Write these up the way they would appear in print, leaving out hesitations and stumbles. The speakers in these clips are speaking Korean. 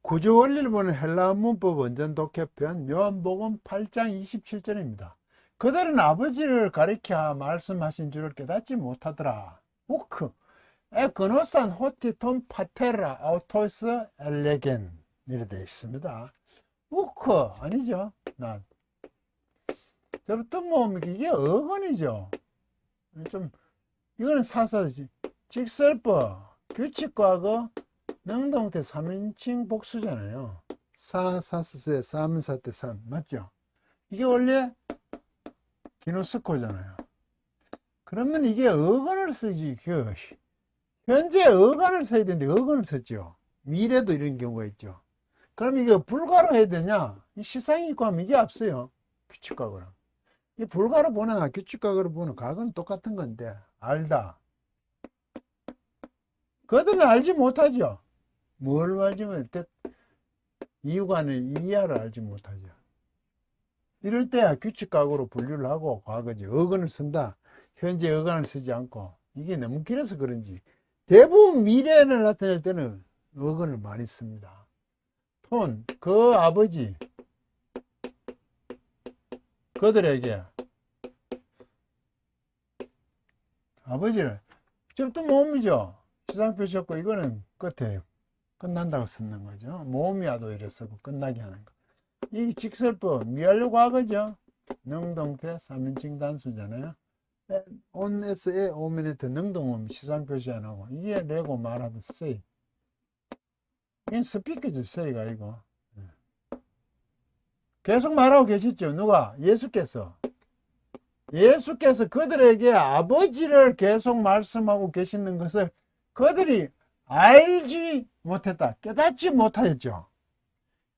구조 원리를 보는 헬라어 문법 원전 독해편 요한복음 8장 27절입니다. 그들은 아버지를 가리켜 말씀하신 줄을 깨닫지 못하더라. 우크 에그노산 호티톤 파테라 아우토스 엘레겐 이렇게 되어 있습니다. 우크 아니죠. 저부터 뭐 이게 어건이죠. 좀 이거는 사사지. 직설법 규칙과거 능동태 3인칭 복수잖아요. 사사스세 사문사태 산 맞죠? 이게 원래 기노스코잖아요. 그러면 이게 어간을 쓰지. 현재 어간을 써야 되는데 어간을 썼죠. 미래도 이런 경우가 있죠. 그럼 이게 불가로 해야 되냐? 이 시상이 있고 하면 이게 앞서요. 규칙과거랑. 이 불가로 보나 규칙과거로 보는 과거는 똑같은 건데 알다. 그들은 알지 못하죠. 뭘 알지 못해? 이유가 아닌 이하를 알지 못하죠. 이럴 때 규칙과거로 분류를 하고 과거지. 어간을 쓴다. 현재 어간을 쓰지 않고 이게 너무 길어서 그런지 대부분 미래를 나타낼 때는 어간을 많이 씁니다. 톤, 그 아버지 그들에게 아버지를 지금 또 모음이죠. 시상표시였고 이거는 끝에 끝난다고 쓰는 거죠. 모음이야도 이래 쓰고 끝나게 하는 거. 이 직설법 미완료 과거죠. 능동태 3인칭 단수잖아요. onS에 오면에트 능동음 시상표시 안 하고 이게 레고 말하던 say. 이건 스피커죠. say가 이거. 계속 말하고 계시죠. 누가? 예수께서 그들에게 아버지를 계속 말씀하고 계시는 것을 그들이 알지 못했다. 깨닫지 못하였죠.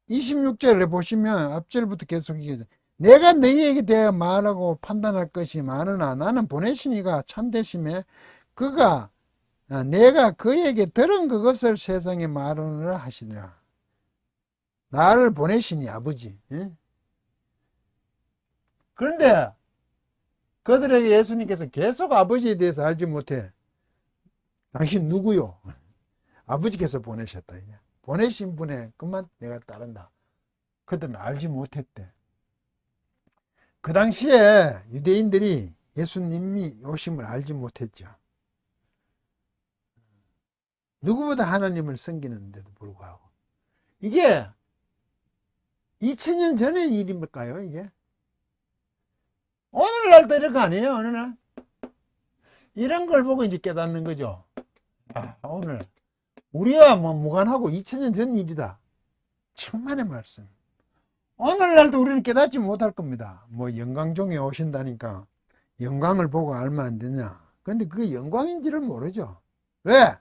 26절에 보시면 앞절부터 계속 얘기하죠. 내가 너희에게 대하여 말하고 판단할 것이 많으나 나는 보내시니가 참되심에 그가 내가 그에게 들은 그것을 세상에 말하느라 하시니라. 나를 보내시니 아버지. 예? 그런데 그들에게 예수님께서 계속 아버지에 대해서 알지 못해. 당신 누구요? 아버지께서 보내셨다. 보내신 분의 그만 내가 따른다. 그들은 알지 못했대. 그 당시에 유대인들이 예수님이 오심을 알지 못했죠. 누구보다 하나님을 섬기는데도 불구하고. 이게 2000년 전의 일일까요, 이게? 오늘날도 이런 거 아니에요, 어느 날? 이런 걸 보고 이제 깨닫는 거죠. 오늘 우리와 뭐 무관하고 2000년 전 일이다. 천만의 말씀. 오늘날도 우리는 깨닫지 못할 겁니다. 뭐 영광종에 오신다니까 영광을 보고 알면 안 되냐. 근데 그게 영광인지를 모르죠. 왜?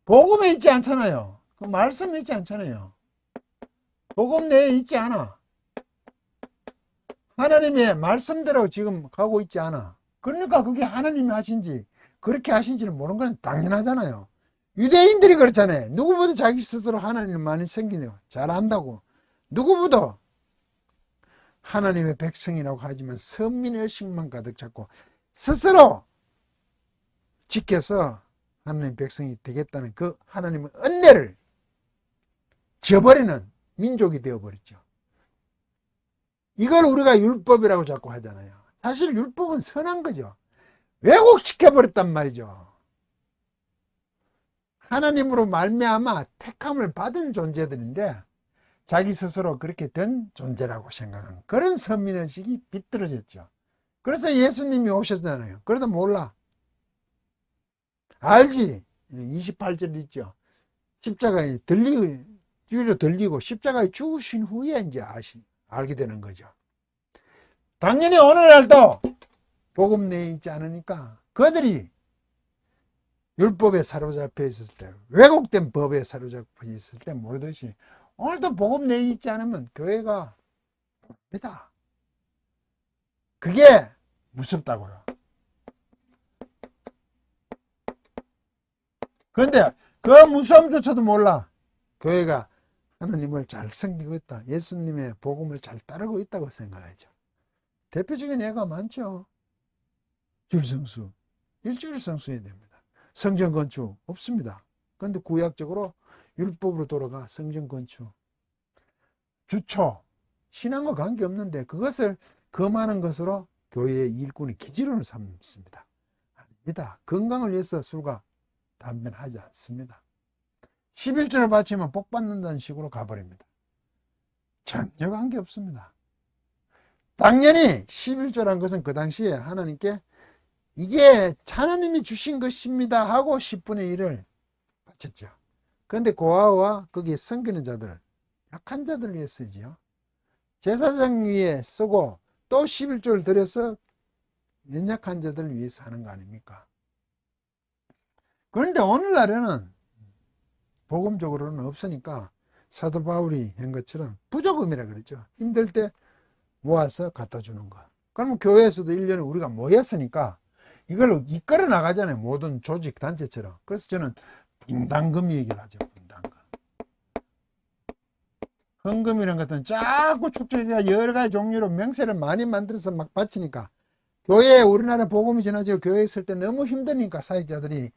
복음에 있지 않잖아요. 그 말씀에 있지 않잖아요. 복음 내에 있지 않아. 하나님의 말씀대로 지금 가고 있지 않아. 그러니까 그게 하나님이 하신지 그렇게 하신지는 모르는 건 당연하잖아요. 유대인들이 그렇잖아요. 누구보다 자기 스스로 하나님을 많이 섬기네요. 잘 안다고. 누구보다 하나님의 백성이라고 하지만 선민의 의식만 가득 찼고 스스로 지켜서 하나님의 백성이 되겠다는 그 하나님의 은혜를 저버리는 민족이 되어버렸죠. 이걸 우리가 율법이라고 자꾸 하잖아요. 사실 율법은 선한 거죠. 왜곡시켜버렸단 말이죠. 하나님으로 말미암아 택함을 받은 존재들인데 자기 스스로 그렇게 된 존재라고 생각하는 그런 선민의식이 비뚤어졌죠. 그래서 예수님이 오셨잖아요. 그래도 몰라. 알지. 28절 있죠. 십자가에 뒤로 들리고 십자가에 죽으신 후에 이제 알게 되는 거죠. 당연히 오늘날도 복음 내에 있지 않으니까 그들이 율법에 사로잡혀 있을 때, 왜곡된 법에 사로잡혀 있을 때 모르듯이 오늘도 복음 내에 있지 않으면 교회가 모릅니다. 그게 무섭다고요. 그런데 그 무서움조차도 몰라. 교회가 하나님을 잘 섬기고 있다. 예수님의 복음을 잘 따르고 있다고 생각하죠. 대표적인 예가 많죠. 율성수. 일주일 성수해야 됩니다. 성전 건축 없습니다. 그런데 구약적으로 율법으로 돌아가 성전 건축, 주초, 신앙과 관계없는데 그것을 금하는 것으로 교회의 일꾼이 기지론을 삼습니다. 아닙니다. 건강을 위해서 술과 담배는 하지 않습니다. 11조를 바치면 복 받는다는 식으로 가버립니다. 전혀 관계없습니다. 당연히 11조란 것은 그 당시에 하나님께 이게 하나님이 주신 것입니다 하고 10분의 1을 바쳤죠. 그런데 고아와 거기에 섬기는 자들, 약한 자들을 위해 쓰지요. 제사장 위에 쓰고 또 11조를 들여서 연약한 자들을 위해서 하는 거 아닙니까? 그런데 오늘날에는 복음적으로는 없으니까 사도 바울이 한 것처럼 부조금이라 그랬죠. 힘들 때 모아서 갖다 주는 거. 그러면 교회에서도 1년에 우리가 모였으니까 이걸로 이끌어 나가잖아요. 모든 조직 단체처럼. 그래서 저는 분담금 얘기를 하죠. 분담금. 헌금이라는 것은 자꾸 축제자 여러 가지 종류로 명세를 많이 만들어서 막 바치니까 교회에 우리나라 복음이 전하지고 교회에 있을 때 너무 힘드니까 사역자들이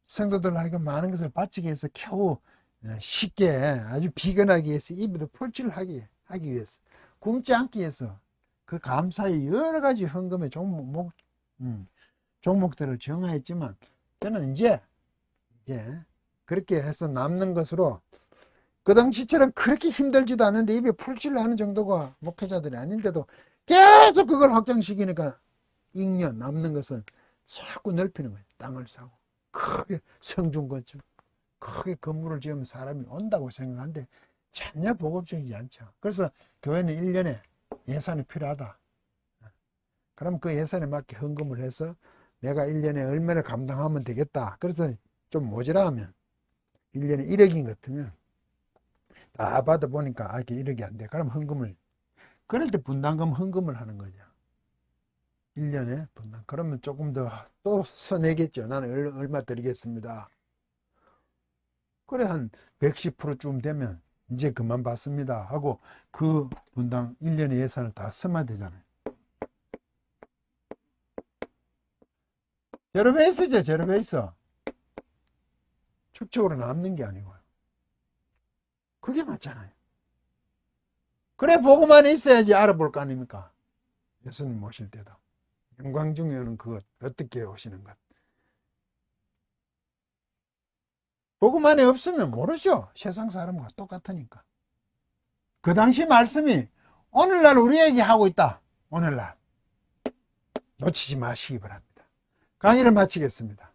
성도들 하여금 많은 것을 바치기 위해서 겨우 쉽게 아주 비근하게 해서 입에도 폴치를 하기 위해서 굶지 않기 위해서 그 감사의 여러 가지 헌금의 종목들을 정하였지만 저는 이제 그렇게 해서 남는 것으로 그 당시처럼 그렇게 힘들지도 않은데 입에 풀칠을 하는 정도가 목회자들이 아닌데도 계속 그걸 확장시키니까 잉여 남는 것은 자꾸 넓히는 거예요. 땅을 사고 크게 성중 건축 크게 건물을 지으면 사람이 온다고 생각하는데 전혀 보급적이지 않죠. 그래서 교회는 1년에 예산이 필요하다. 그럼 그 예산에 맞게 헌금을 해서 내가 1년에 얼마를 감당하면 되겠다. 그래서 좀 모자라면 1년에 1억인 것 같으면 다 받아보니까 이게 1억이 안 돼. 그럼 헌금을 그럴 때 분담금 헌금을 하는 거죠. 1년에 분담. 그러면 조금 더 또 써내겠죠. 나는 얼마 드리겠습니다. 그래 한 110%쯤 되면 이제 그만 받습니다 하고 그 분당 1년의 예산을 다 쓰면 되잖아요. 제로베이스죠. 제로베이스. 축적으로 남는 게 아니고요. 그게 맞잖아요. 그래 보고만 있어야지 알아볼 거 아닙니까? 예수님 모실 때도 영광 중에 오는 그것 어떻게 오시는 것 보고만이 없으면 모르죠. 세상 사람과 똑같으니까. 그 당시 말씀이 오늘날 우리에게 하고 있다. 오늘날 놓치지 마시기 바랍니다. 강의를 마치겠습니다.